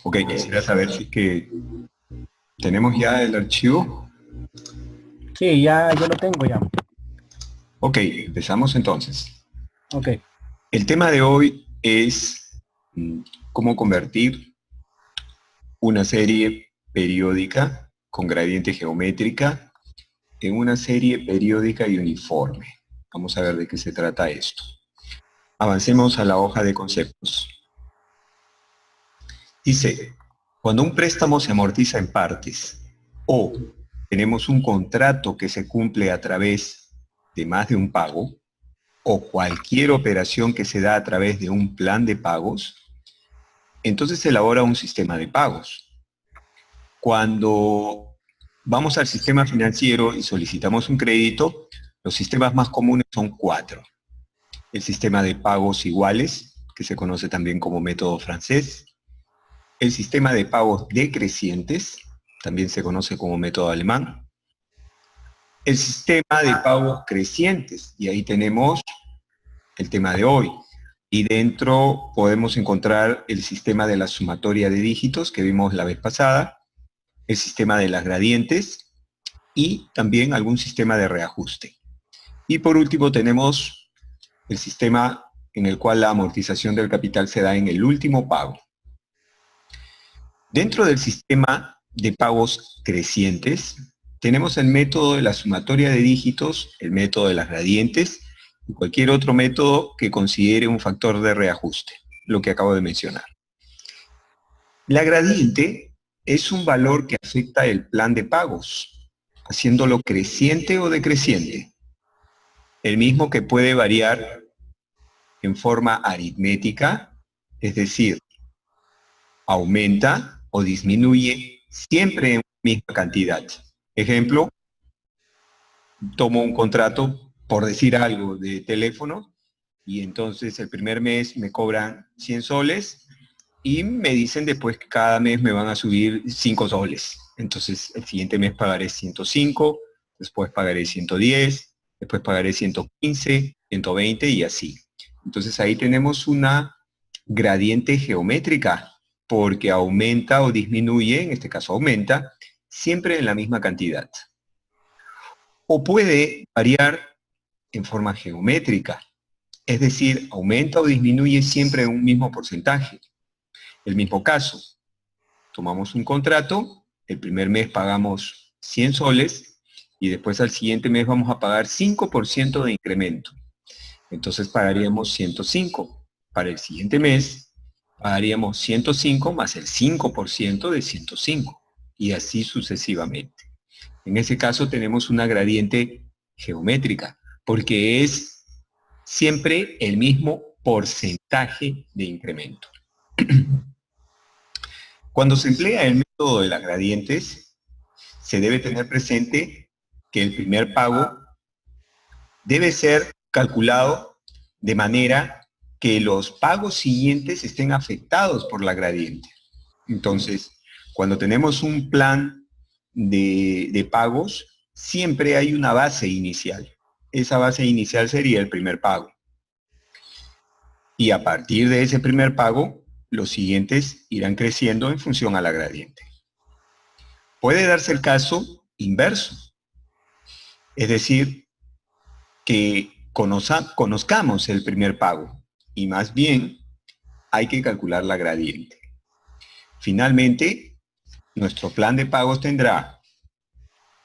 Ok, quisiera saber si es que tenemos ya el archivo. Sí, ya lo tengo ya. Ok, empezamos entonces. Ok, El tema de hoy es cómo convertir una serie periódica con gradiente geométrica en una serie periódica y uniforme. Vamos a ver de qué se trata esto. Avancemos a la hoja de conceptos. Dice, cuando un préstamo se amortiza en partes o tenemos un contrato que se cumple a través de más de un pago o cualquier operación que se da a través de un plan de pagos, entonces se elabora un sistema de pagos. Cuando vamos al sistema financiero y solicitamos un crédito, los sistemas más comunes son 4. El sistema de pagos iguales, que se conoce también como método francés. El sistema de pagos decrecientes, también se conoce como método alemán. El sistema de pagos crecientes, y ahí tenemos el tema de hoy. Y dentro podemos encontrar el sistema de la sumatoria de dígitos que vimos la vez pasada, el sistema de las gradientes y también algún sistema de reajuste. Y por último tenemos el sistema en el cual la amortización del capital se da en el último pago. Dentro del sistema de pagos crecientes, tenemos el método de la sumatoria de dígitos, el método de las gradientes y cualquier otro método que considere un factor de reajuste, lo que acabo de mencionar. La gradiente es un valor que afecta el plan de pagos, haciéndolo creciente o decreciente, el mismo que puede variar en forma aritmética, es decir, aumenta o disminuye siempre en la misma cantidad. Ejemplo, tomo un contrato, por decir algo, de teléfono, y entonces el primer mes me cobran 100 soles y me dicen después que cada mes me van a subir 5 soles. Entonces el siguiente mes pagaré 105, después pagaré 110, después pagaré 115, 120 y así. Entonces ahí tenemos una gradiente geométrica porque aumenta o disminuye, en este caso aumenta, siempre en la misma cantidad. O puede variar en forma geométrica, es decir, aumenta o disminuye siempre en un mismo porcentaje. El mismo caso, tomamos un contrato, el primer mes pagamos 100 soles y después al siguiente mes vamos a pagar 5% de incremento. Entonces pagaríamos 105. Para el siguiente mes pagaríamos 105 más el 5% de 105 y así sucesivamente. En ese caso tenemos una gradiente geométrica porque es siempre el mismo porcentaje de incremento. Cuando se emplea el método de las gradientes, se debe tener presente que el primer pago debe ser calculado de manera que los pagos siguientes estén afectados por la gradiente. Entonces, cuando tenemos un plan de pagos, siempre hay una base inicial. Esa base inicial sería el primer pago. Y a partir de ese primer pago, los siguientes irán creciendo en función a la gradiente. Puede darse el caso inverso, es decir, que conozcamos el primer pago y más bien hay que calcular la gradiente. Finalmente, nuestro plan de pagos tendrá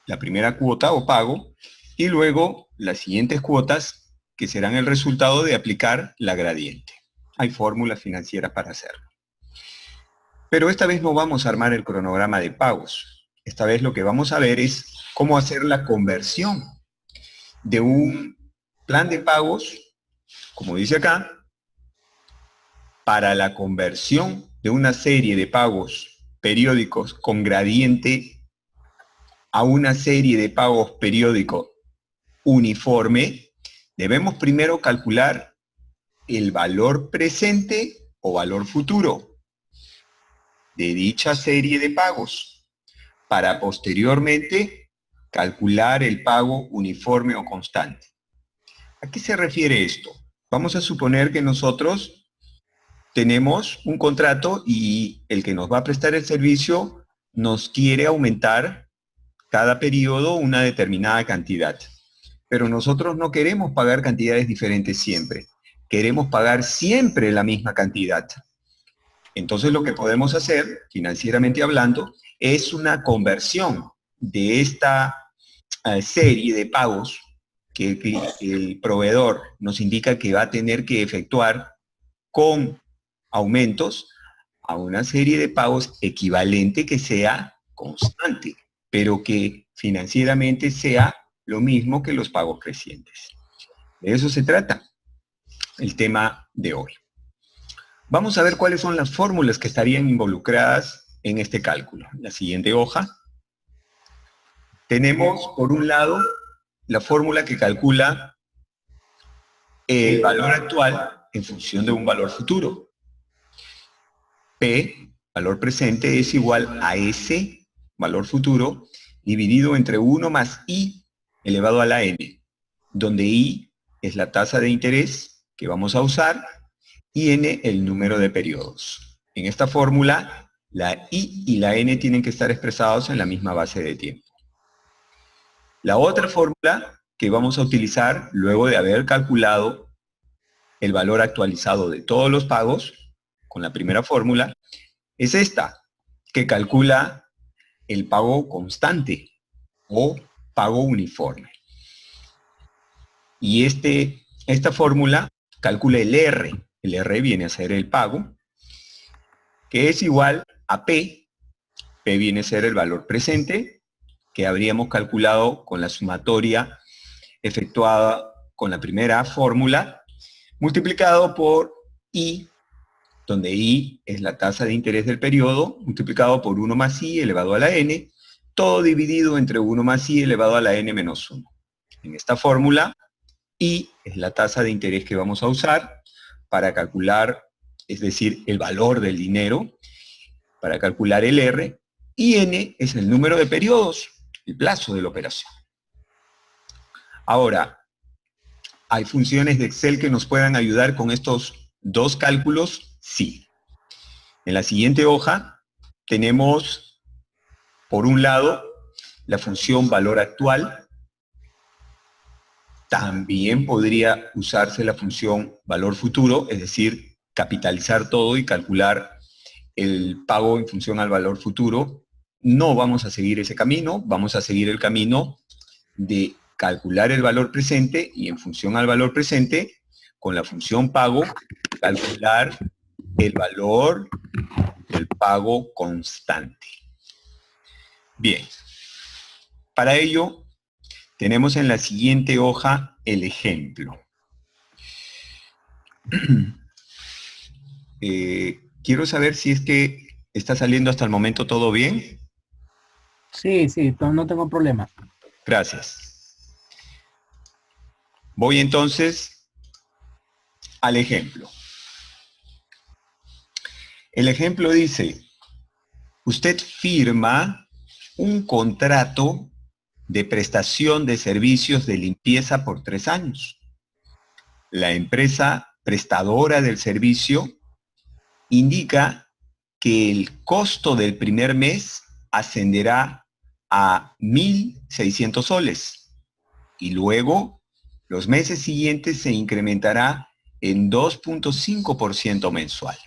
la primera cuota o pago y luego las siguientes cuotas que serán el resultado de aplicar la gradiente. Hay fórmulas financieras para hacerlo. Pero esta vez no vamos a armar el cronograma de pagos. Esta vez lo que vamos a ver es cómo hacer la conversión de un plan de pagos, como dice acá, para la conversión de una serie de pagos periódicos con gradiente a una serie de pagos periódicos uniforme, debemos primero calcular el valor presente o valor futuro de dicha serie de pagos para posteriormente calcular el pago uniforme o constante. ¿A qué se refiere esto? Vamos a suponer que nosotros tenemos un contrato y el que nos va a prestar el servicio nos quiere aumentar cada periodo una determinada cantidad. Pero nosotros no queremos pagar cantidades diferentes siempre. Queremos pagar siempre la misma cantidad. Entonces lo que podemos hacer, financieramente hablando, es una conversión de esta serie de pagos que el proveedor nos indica que va a tener que efectuar con aumentos a una serie de pagos equivalente que sea constante, pero que financieramente sea lo mismo que los pagos crecientes. De eso se trata el tema de hoy. Vamos a ver cuáles son las fórmulas que estarían involucradas en este cálculo. La siguiente hoja. Tenemos, por un lado, la fórmula que calcula el valor actual en función de un valor futuro. P, valor presente, es igual a S, valor futuro, dividido entre 1 más I elevado a la N, donde I es la tasa de interés que vamos a usar y N el número de periodos. En esta fórmula, la I y la N tienen que estar expresados en la misma base de tiempo. La otra fórmula que vamos a utilizar luego de haber calculado el valor actualizado de todos los pagos, con la primera fórmula, es esta, que calcula el pago constante o pago uniforme. Y esta fórmula calcula el R. El R viene a ser el pago, que es igual a P. P viene a ser el valor presente, que habríamos calculado con la sumatoria efectuada con la primera fórmula, multiplicado por I, donde I es la tasa de interés del periodo, multiplicado por 1 más I elevado a la N, todo dividido entre 1 más I elevado a la N menos 1. En esta fórmula, I es la tasa de interés que vamos a usar para calcular, es decir, el valor del dinero, para calcular el R, y N es el número de periodos, el plazo de la operación. Ahora, ¿hay funciones de Excel que nos puedan ayudar con estos dos cálculos? Sí. En la siguiente hoja tenemos, por un lado, la función valor actual. También podría usarse la función valor futuro, es decir, capitalizar todo y calcular el pago en función al valor futuro. No vamos a seguir ese camino, vamos a seguir el camino de calcular el valor presente y en función al valor presente, con la función pago, calcular el valor del pago constante. Bien, para ello tenemos en la siguiente hoja el ejemplo. Quiero saber si es que está saliendo hasta el momento todo bien. Sí, no tengo problema. Gracias. Voy entonces al ejemplo. El ejemplo dice, usted firma un contrato de prestación de servicios de limpieza por 3 años. La empresa prestadora del servicio indica que el costo del primer mes ascenderá a 1.600 soles y luego los meses siguientes se incrementará en 2.5% mensual.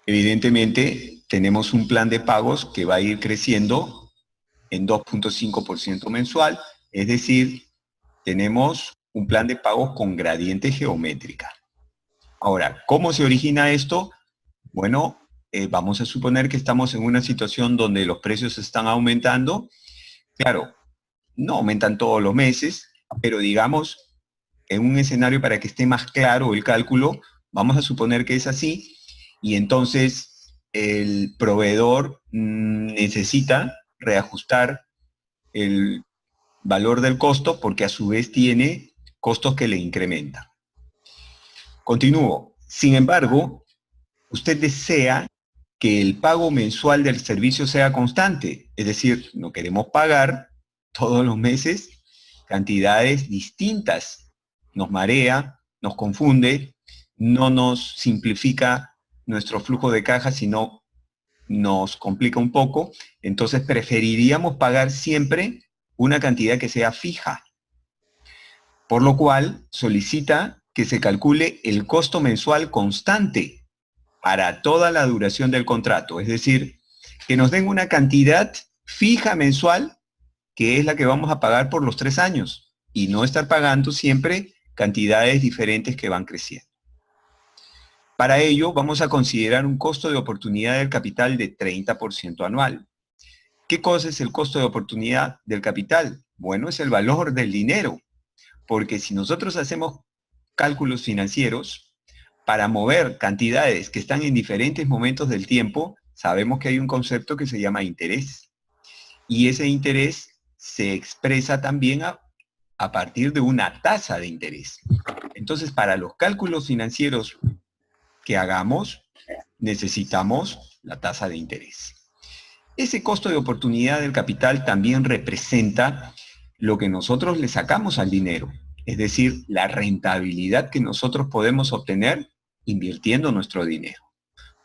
Evidentemente, tenemos un plan de pagos que va a ir creciendo en 2.5% mensual, es decir, tenemos un plan de pagos con gradiente geométrica. Ahora, ¿cómo se origina esto? Bueno, vamos a suponer que estamos en una situación donde los precios están aumentando. Claro, no aumentan todos los meses, pero digamos, en un escenario para que esté más claro el cálculo, vamos a suponer que es así, y entonces el proveedor necesita reajustar el valor del costo porque a su vez tiene costos que le incrementan. Continúo. Sin embargo, usted desea que el pago mensual del servicio sea constante, es decir, no queremos pagar todos los meses cantidades distintas. Nos marea, nos confunde, no nos simplifica nuestro flujo de caja, sino nos complica un poco. Entonces preferiríamos pagar siempre una cantidad que sea fija, por lo cual solicita que se calcule el costo mensual constante para toda la duración del contrato, es decir, que nos den una cantidad fija mensual, que es la que vamos a pagar por los 3 años, y no estar pagando siempre cantidades diferentes que van creciendo. Para ello, vamos a considerar un costo de oportunidad del capital de 30% anual. ¿Qué cosa es el costo de oportunidad del capital? Bueno, es el valor del dinero, porque si nosotros hacemos cálculos financieros para mover cantidades que están en diferentes momentos del tiempo, sabemos que hay un concepto que se llama interés. Y ese interés se expresa también a partir de una tasa de interés. Entonces, para los cálculos financieros que hagamos, necesitamos la tasa de interés. Ese costo de oportunidad del capital también representa lo que nosotros le sacamos al dinero, es decir, la rentabilidad que nosotros podemos obtener invirtiendo nuestro dinero.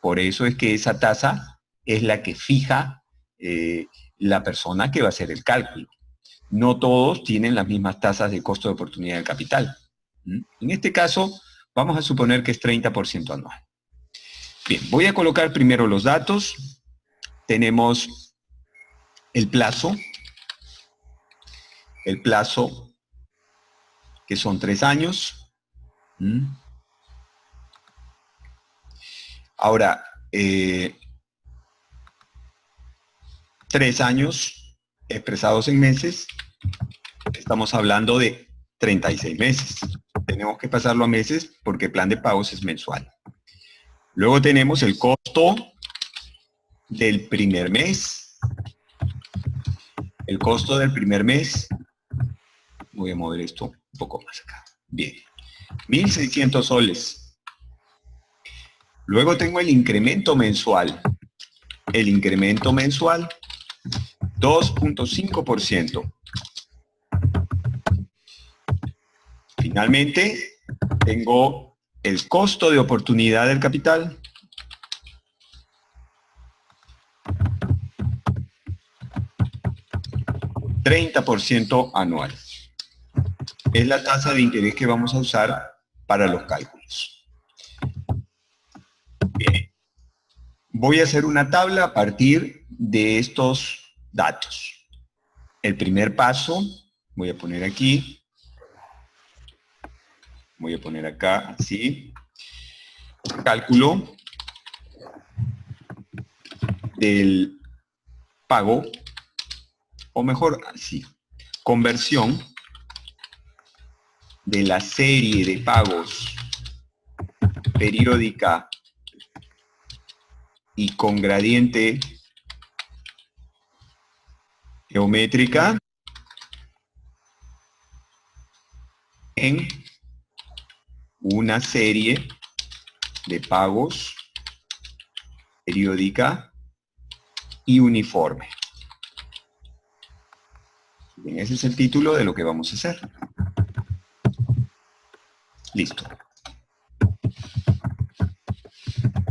Por eso es que esa tasa es la que fija la persona que va a hacer el cálculo. No todos tienen las mismas tasas de costo de oportunidad del capital. En este caso, vamos a suponer que es 30% anual. Bien, voy a colocar primero los datos. Tenemos el plazo que son 3 años. Ahora, 3 años expresados en meses, estamos hablando de 36 meses. Tenemos que pasarlo a meses porque el plan de pagos es mensual. Luego tenemos el costo del primer mes. El costo del primer mes, voy a mover esto un poco más acá. Bien, 1.600 soles. Luego tengo el incremento mensual. El incremento mensual, 2.5%. Finalmente, tengo el costo de oportunidad del capital. $30 anual. Es la tasa de interés que vamos a usar para los cálculos. Bien. Voy a hacer una tabla a partir de estos datos. El primer paso, voy a poner aquí, voy a poner acá, así. Cálculo del pago, o mejor así, conversión de la serie de pagos periódica y con gradiente geométrica en una serie de pagos periódica y uniforme. Bien, ese es el título de lo que vamos a hacer. Listo.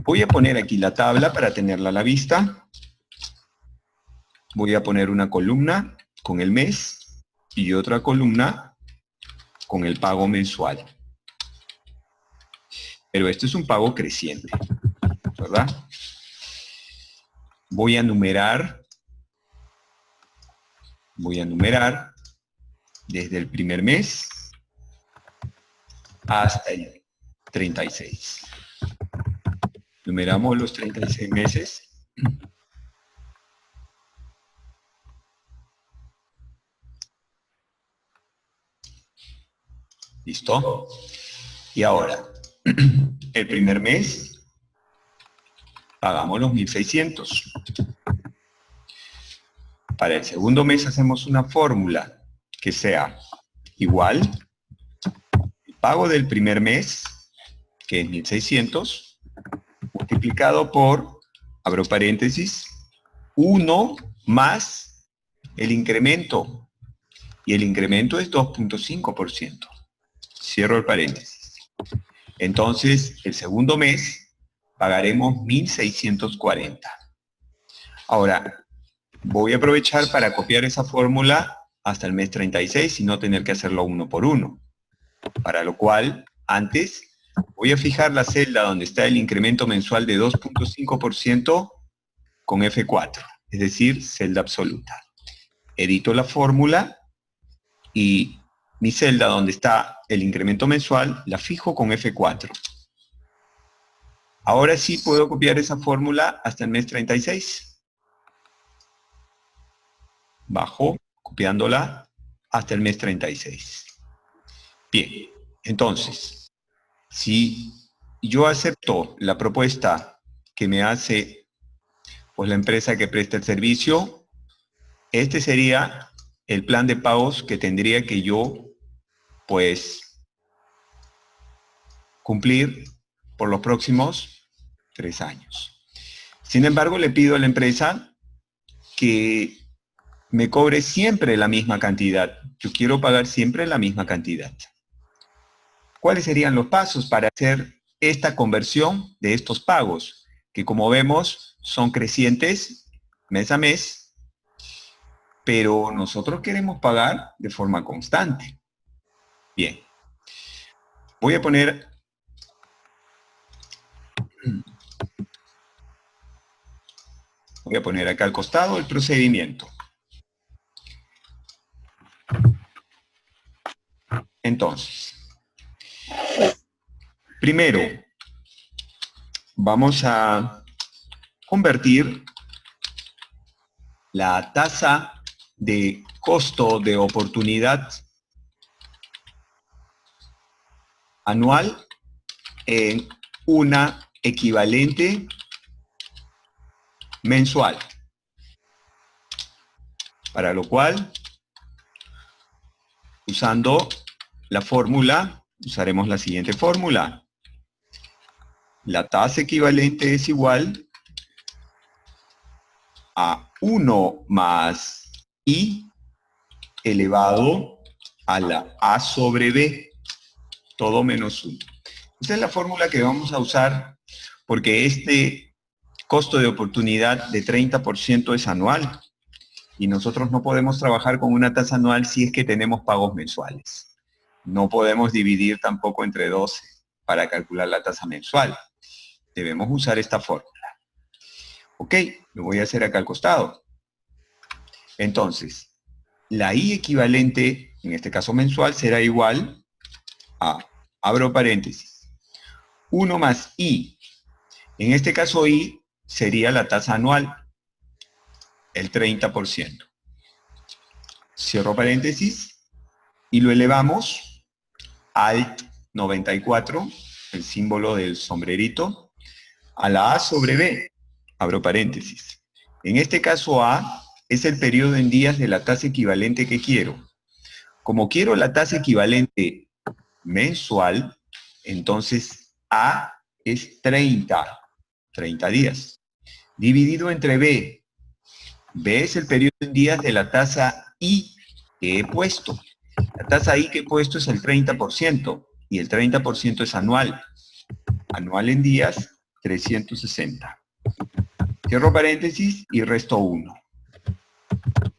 Voy a poner aquí la tabla para tenerla a la vista. Voy a poner una columna con el mes y otra columna con el pago mensual. Pero esto es un pago creciente, ¿verdad? Voy a numerar desde el primer mes hasta el 36. Numeramos los 36 meses. ¿Listo? Y ahora, el primer mes, pagamos los 1.600. Para el segundo mes hacemos una fórmula que sea igual el pago del primer mes, que es 1.600, multiplicado por, abro paréntesis, 1 más el incremento. Y el incremento es 2.5%. Cierro el paréntesis. Entonces, el segundo mes pagaremos 1.640. Ahora, voy a aprovechar para copiar esa fórmula hasta el mes 36 y no tener que hacerlo uno por uno. Para lo cual, antes, voy a fijar la celda donde está el incremento mensual de 2.5% con F4, es decir, celda absoluta. Edito la fórmula y mi celda donde está el incremento mensual la fijo con F4. Ahora sí puedo copiar esa fórmula hasta el mes 36. Bajo, copiándola hasta el mes 36. Bien, entonces, si yo acepto la propuesta que me hace pues, la empresa que presta el servicio, este sería el plan de pagos que tendría que yo pues cumplir por los próximos 3 años. Sin embargo, le pido a la empresa que me cobre siempre la misma cantidad. Yo quiero pagar siempre la misma cantidad. ¿Cuáles serían los pasos para hacer esta conversión de estos pagos? Que como vemos son crecientes mes a mes, pero nosotros queremos pagar de forma constante. Bien. Voy a poner acá al costado el procedimiento. Entonces, primero, vamos a convertir la tasa de costo de oportunidad anual en una equivalente mensual. Para lo cual, usando la fórmula, usaremos la siguiente fórmula. La tasa equivalente es igual a 1 más I elevado a la A sobre B, todo menos 1. Esta es la fórmula que vamos a usar porque este costo de oportunidad de 30% es anual y nosotros no podemos trabajar con una tasa anual si es que tenemos pagos mensuales. No podemos dividir tampoco entre 12 para calcular la tasa mensual. Debemos usar esta fórmula. Ok, lo voy a hacer acá al costado. Entonces, la I equivalente, en este caso mensual, será igual a, abro paréntesis, 1 más I. En este caso I sería la tasa anual, el 30%. Cierro paréntesis y lo elevamos al 94, el símbolo del sombrerito, a la A sobre B, abro paréntesis. En este caso A es el periodo en días de la tasa equivalente que quiero. Como quiero la tasa equivalente mensual, entonces A es 30 días. Dividido entre B. B es el periodo en días de la tasa I que he puesto. La tasa I que he puesto es el 30% y el 30% es anual. Anual en días, 360. Cierro paréntesis y resto 1.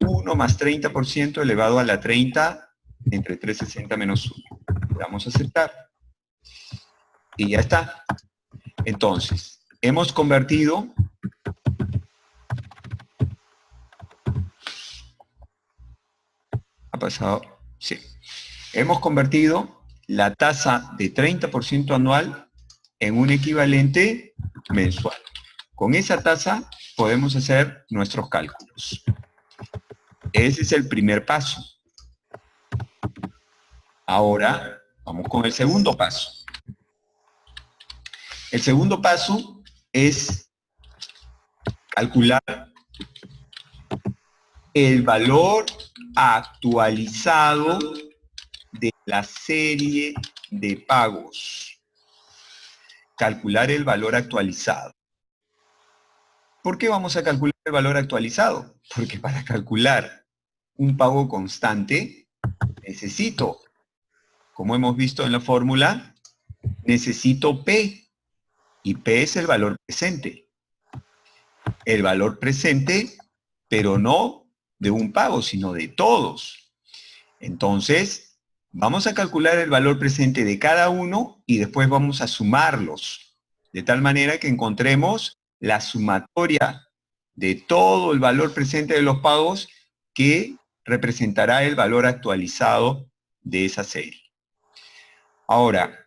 1 más 30% elevado a la 30 entre 360 menos 1. Le damos a aceptar. Y ya está. Entonces, hemos convertido ¿ha pasado? Sí. Hemos convertido la tasa de 30% anual en un equivalente mensual. Con esa tasa podemos hacer nuestros cálculos. Ese es el primer paso. Ahora vamos con el segundo paso. El segundo paso es calcular el valor actualizado de la serie de pagos. Calcular el valor actualizado. ¿Por qué vamos a calcular el valor actualizado? Porque para calcular un pago constante necesito, como hemos visto en la fórmula, necesito P, y P es el valor presente. El valor presente, pero no de un pago, sino de todos. Entonces, vamos a calcular el valor presente de cada uno y después vamos a sumarlos, de tal manera que encontremos la sumatoria de todo el valor presente de los pagos que representará el valor actualizado de esa serie. Ahora,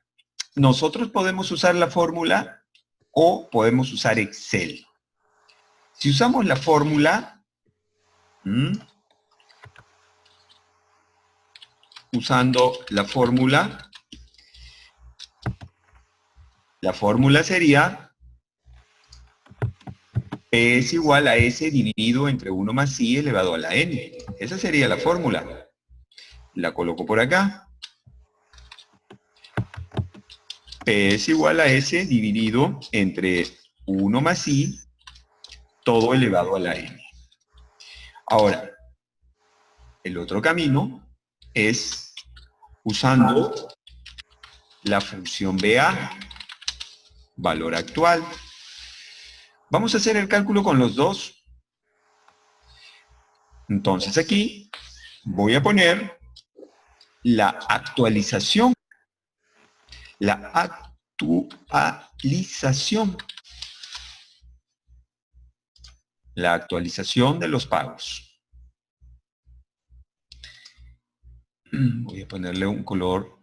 nosotros podemos usar la fórmula o podemos usar Excel. Si usamos la fórmula, usando la fórmula sería P es igual a S dividido entre 1 más I elevado a la N. Esa sería la fórmula. La coloco por acá. P es igual a S dividido entre 1 más I, todo elevado a la N. Ahora, el otro camino es usando la función BA, valor actual. Vamos a hacer el cálculo con los dos. Entonces aquí voy a poner la actualización. La actualización de los pagos. Voy a ponerle un color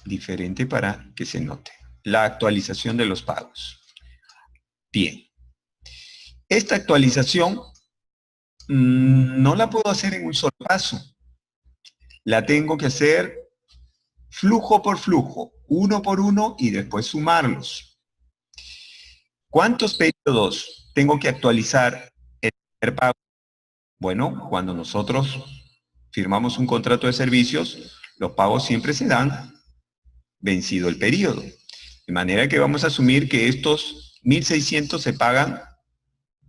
diferente para que se note. La actualización de los pagos. Bien. Esta actualización no la puedo hacer en un solo paso. La tengo que hacer flujo por flujo, uno por uno y después sumarlos. ¿Cuántos periodos tengo que actualizar el primer pago? Bueno, cuando nosotros firmamos un contrato de servicios, los pagos siempre se dan vencido el periodo. De manera que vamos a asumir que estos 1.600 se pagan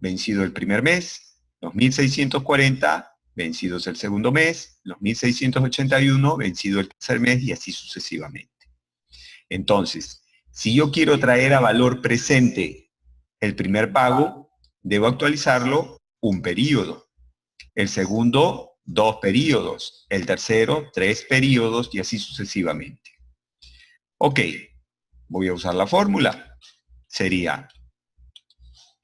vencido el primer mes, los 1.640 vencidos el segundo mes, los 1.681 vencido el tercer mes y así sucesivamente. Entonces, si yo quiero traer a valor presente el primer pago, debo actualizarlo un periodo. El segundo, 2 periodos. El tercero, 3 periodos y así sucesivamente. Ok, voy a usar la fórmula. Sería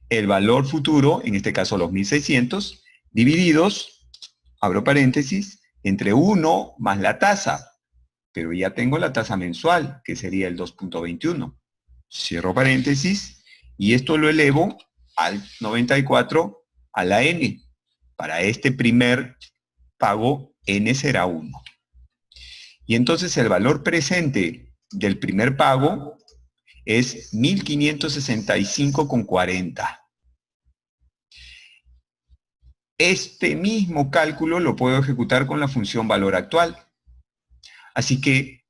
el valor futuro, en este caso los 1.600, divididos, abro paréntesis, entre 1 más la tasa. Pero ya tengo la tasa mensual, que sería el 2.21. Cierro paréntesis y esto lo elevo al 94 a la N. Para este primer pago, N será 1. Y entonces el valor presente del primer pago es 1.565,40. Este mismo cálculo lo puedo ejecutar con la función valor actual. Así que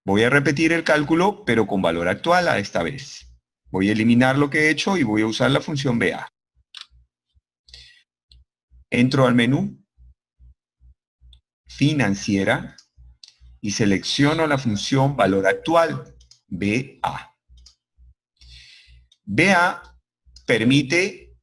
voy a repetir el cálculo, pero con valor actual a esta vez. Voy a eliminar lo que he hecho y voy a usar la función BA. Entro al menú, financiera, y selecciono la función valor actual, BA. BA permite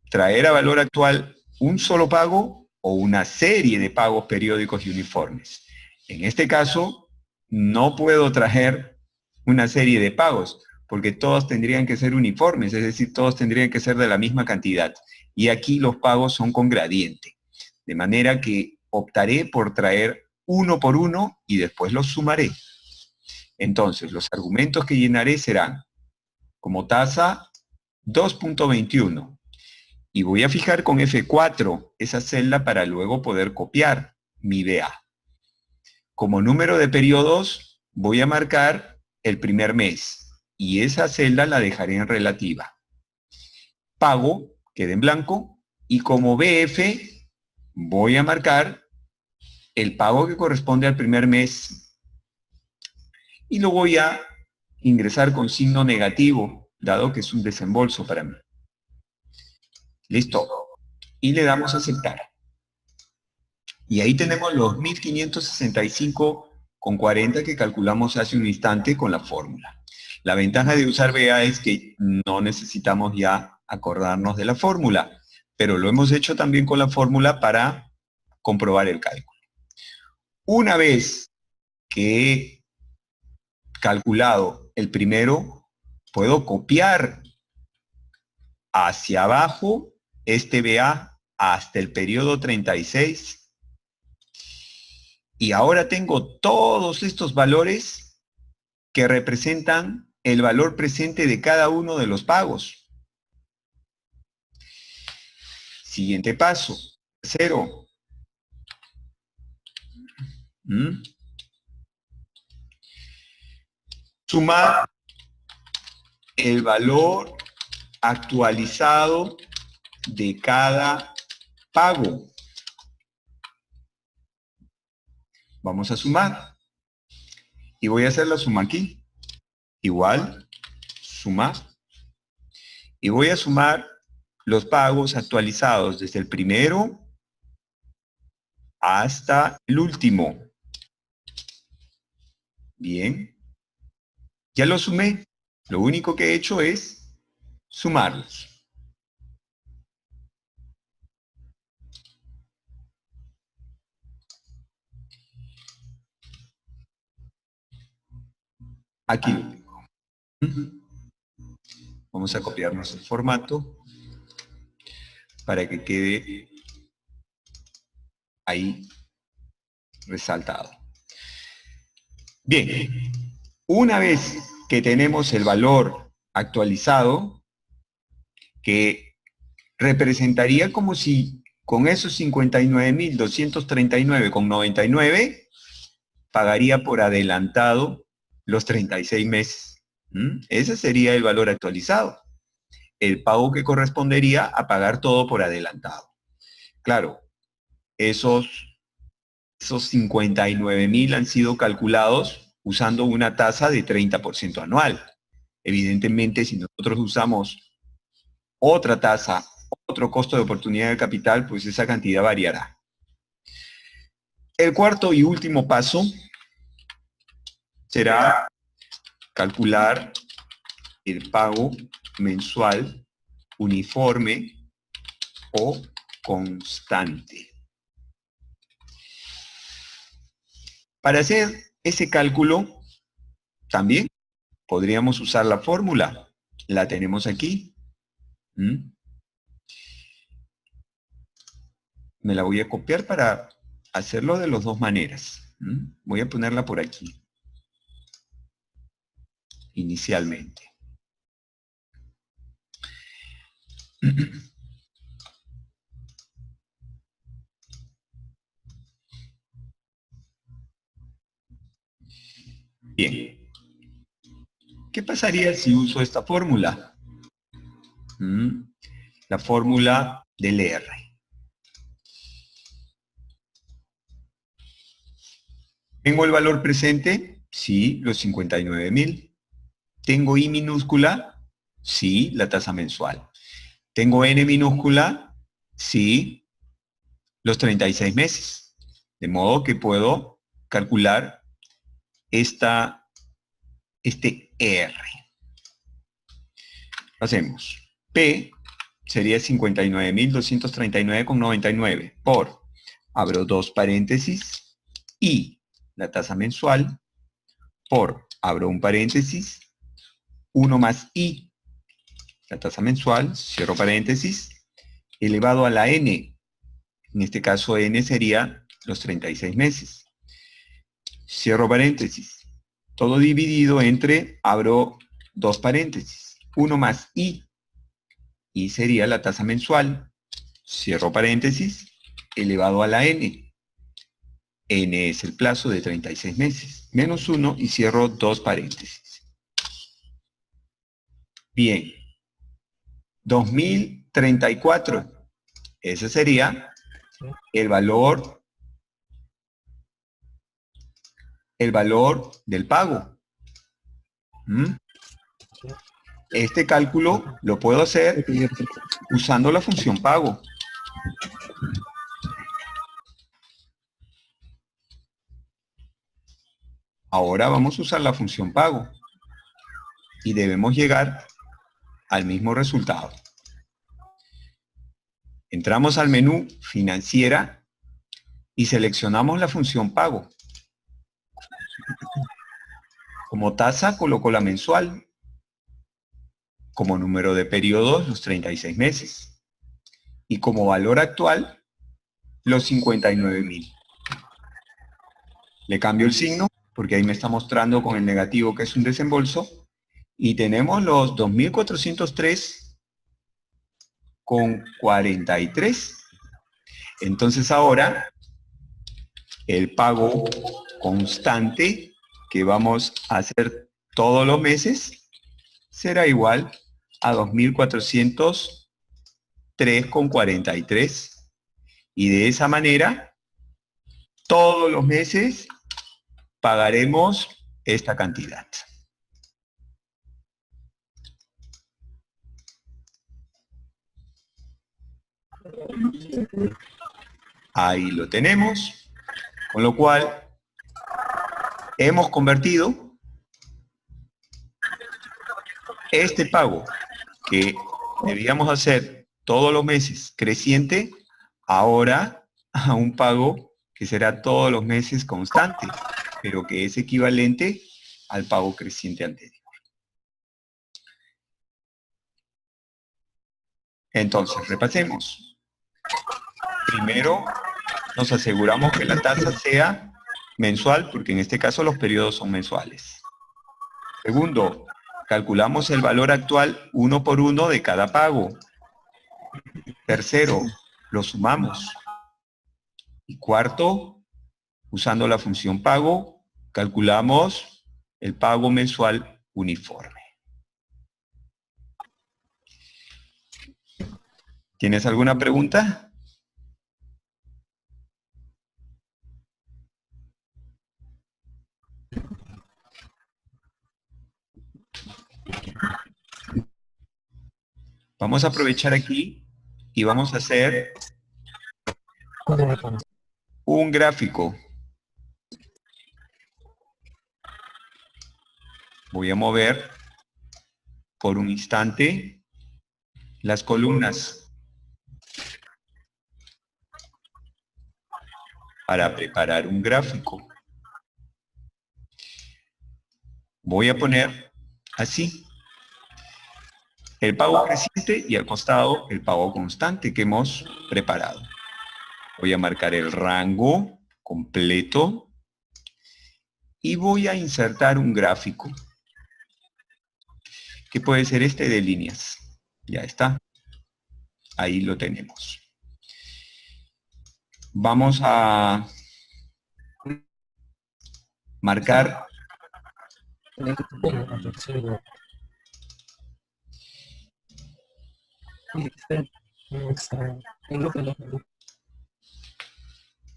traer a valor actual un solo pago o una serie de pagos periódicos y uniformes. En este caso, no puedo traer una serie de pagos, porque todos tendrían que ser uniformes, es decir, todos tendrían que ser de la misma cantidad. Y aquí los pagos son con gradiente. De manera que optaré por traer uno por uno y después los sumaré. Entonces, los argumentos que llenaré serán, como tasa, 2.21. Y voy a fijar con F4 esa celda para luego poder copiar mi BA. Como número de periodos, voy a marcar el primer mes. Y esa celda la dejaré en relativa. Pago, queda en blanco. Y como BF, voy a marcar el pago que corresponde al primer mes. Y lo voy a ingresar con signo negativo, dado que es un desembolso para mí. Listo. Y le damos a aceptar. Y ahí tenemos los 1.565,40 que calculamos hace un instante con la fórmula. La ventaja de usar BA es que no necesitamos ya acordarnos de la fórmula, pero lo hemos hecho también con la fórmula para comprobar el cálculo. Una vez que he calculado el primero, puedo copiar hacia abajo este BA hasta el periodo 36 y ahora tengo todos estos valores que representan el valor presente de cada uno de los pagos. Siguiente paso, tercero. Sumar el valor actualizado de cada pago. Vamos a sumar. Y voy a hacer la suma aquí. Igual, sumar. Y voy a sumar los pagos actualizados desde el primero hasta el último. Bien. Ya lo sumé. Lo único que he hecho es sumarlos. Aquí lo tengo. Vamos a copiarnos el formato para que quede ahí resaltado. Bien, una vez que tenemos el valor actualizado, que representaría como si con esos 59.239,99 pagaría por adelantado los 36 meses. Ese sería el valor actualizado. El pago que correspondería a pagar todo por adelantado. Claro, esos 59.000 han sido calculados usando una tasa de 30% anual. Evidentemente, si nosotros usamos otra tasa, otro costo de oportunidad de capital, pues esa cantidad variará. El cuarto y último paso será calcular el pago mensual uniforme o constante. Para hacer ese cálculo, también podríamos usar la fórmula. La tenemos aquí. Me la voy a copiar para hacerlo de las dos maneras. Voy a ponerla por aquí. Inicialmente. Bien. ¿Qué pasaría si uso esta fórmula? La fórmula del R. ¿Tengo el valor presente? Sí, los 59.000. ¿Tengo I minúscula? Sí, la tasa mensual. ¿Tengo N minúscula? Sí, los 36 meses. De modo que puedo calcular este R. Hacemos. P sería 59.239,99 por, abro dos paréntesis, I, la tasa mensual, por, abro un paréntesis, 1 más I, la tasa mensual, cierro paréntesis, elevado a la N. En este caso N sería los 36 meses. Cierro paréntesis. Todo dividido entre, abro dos paréntesis, 1 más I. I sería la tasa mensual. Cierro paréntesis, elevado a la N. N es el plazo de 36 meses. Menos 1 y cierro dos paréntesis. Bien. 2034. Ese sería el valor del pago. Este cálculo lo puedo hacer usando la función pago. Ahora vamos a usar la función pago. y debemos llegar al mismo resultado. Entramos al menú Financiera y seleccionamos la función pago. Como tasa coloco la mensual. Como número de periodos, los 36 meses. Y como valor actual, los 59.000. Le cambio el signo, porque ahí me está mostrando con el negativo que es un desembolso. Y tenemos los 2.403,43. Entonces ahora, el pago constante que vamos a hacer todos los meses será igual a 2.403,43. Y de esa manera, todos los meses pagaremos esta cantidad. Ahí lo tenemos, con lo cual hemos convertido este pago que debíamos hacer todos los meses creciente, ahora a un pago que será todos los meses constante, pero que es equivalente al pago creciente anterior. Entonces, repasemos. Primero, nos aseguramos que la tasa sea mensual, porque en este caso los periodos son mensuales. Segundo, calculamos el valor actual uno por uno de cada pago. Tercero, lo sumamos. Y cuarto, usando la función pago, calculamos el pago mensual uniforme. ¿Tienes alguna pregunta? Vamos a aprovechar aquí y vamos a hacer un gráfico. Voy a mover por un instante las columnas para preparar un gráfico. Voy a poner así el pago creciente y al costado el pago constante que hemos preparado. Voy a marcar el rango completo y voy a insertar un gráfico que puede ser este de líneas. Ya está. Ahí lo tenemos. Vamos a marcar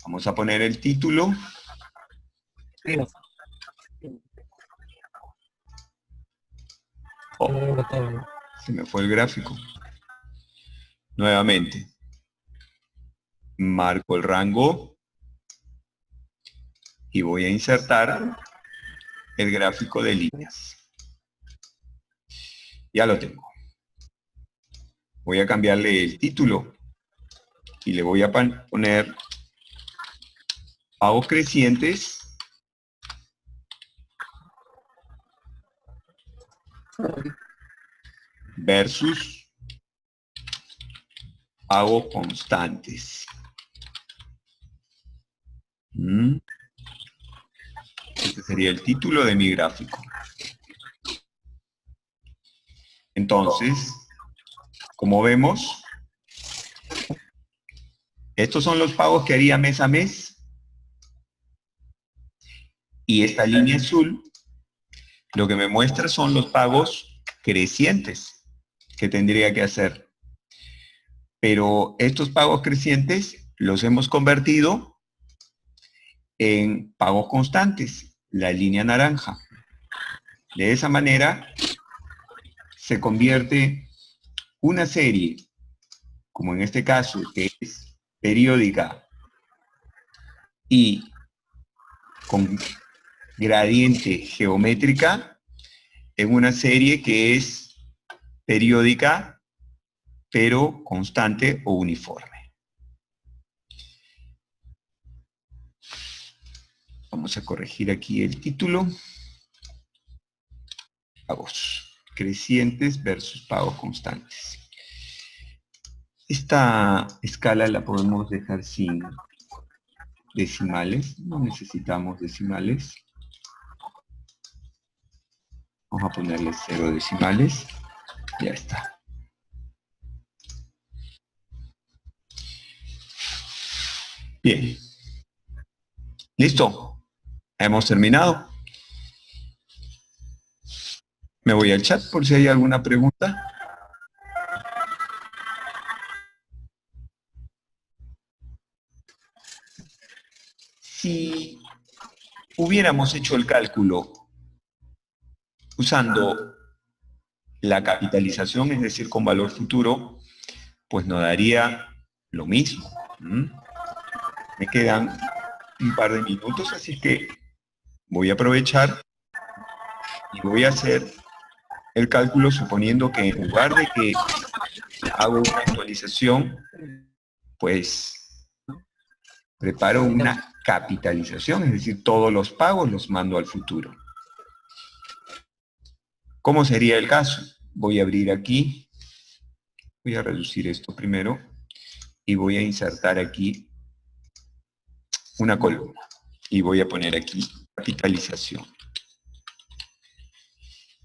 vamos a poner el título. Oh, se me fue el gráfico. Nuevamente. Marco el rango y voy a insertar el gráfico de líneas. Ya lo tengo. Voy a cambiarle el título y le voy a poner pagos crecientes versus pagos constantes. Este sería el título de mi gráfico. Entonces, como vemos, estos son los pagos que haría mes a mes. Y esta línea azul, lo que me muestra son los pagos crecientes que tendría que hacer. Pero estos pagos crecientes los hemos convertido en pagos constantes, la línea naranja. De esa manera se convierte una serie, como en este caso, que es periódica y con gradiente geométrica, en una serie que es periódica, pero constante o uniforme. Vamos a corregir aquí el título. Pagos crecientes versus pagos constantes. Esta escala la podemos dejar sin decimales, no necesitamos decimales. Vamos a ponerle 0 decimales. Ya está. Bien. ¿Listo? Hemos terminado. Me voy al chat por si hay alguna pregunta. Si hubiéramos hecho el cálculo usando la capitalización, es decir, con valor futuro, pues nos daría lo mismo. Me quedan un par de minutos, así que voy a aprovechar y voy a hacer el cálculo suponiendo que en lugar de que hago una actualización, pues preparo una capitalización, es decir, todos los pagos los mando al futuro. ¿Cómo sería el caso? Voy a abrir aquí, voy a reducir esto primero y voy a insertar aquí una columna y voy a poner aquí capitalización.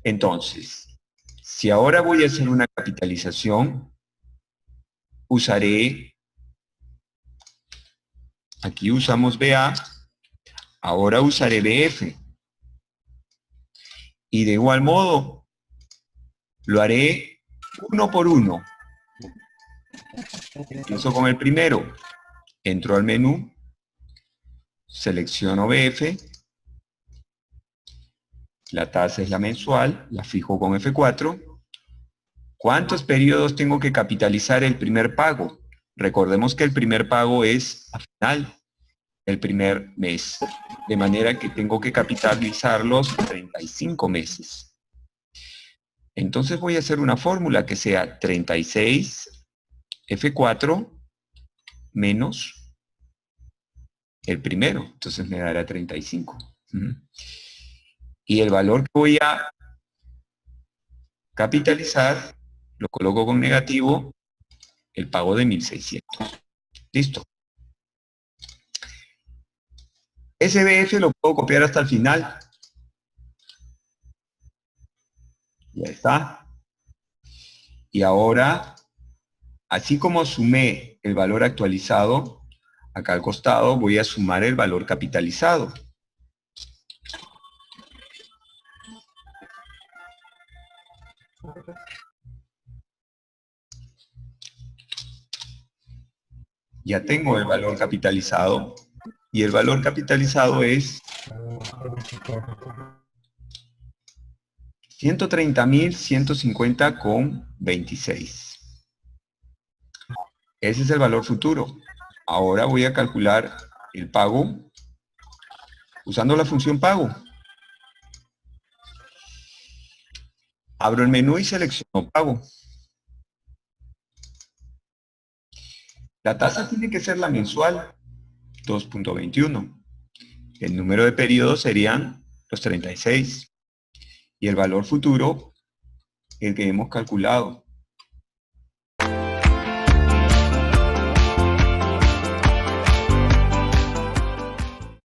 Entonces, si ahora voy a hacer una capitalización, usaré, aquí usamos BA, ahora usaré BF. Y de igual modo, lo haré uno por uno. Empiezo con el primero. Entro al menú, selecciono BF, la tasa es la mensual, la fijo con F4. ¿Cuántos periodos tengo que capitalizar el primer pago? Recordemos que el primer pago es a final del primer mes, de manera que tengo que capitalizarlos 35 meses. Entonces voy a hacer una fórmula que sea 36 F4 menos el primero, entonces me dará 35. Y el valor que voy a capitalizar, lo coloco con negativo, el pago de 1.600. Listo. SBF lo puedo copiar hasta el final. Ya está. Y ahora, así como sumé el valor actualizado, acá al costado voy a sumar el valor capitalizado. Ya tengo el valor capitalizado. Y el valor capitalizado es 130.150,26. Ese es el valor futuro. Ahora voy a calcular el pago usando la función pago. Abro el menú y selecciono pago. La tasa tiene que ser la mensual, 2.21. El número de periodos serían los 36. Y el valor futuro, el que hemos calculado,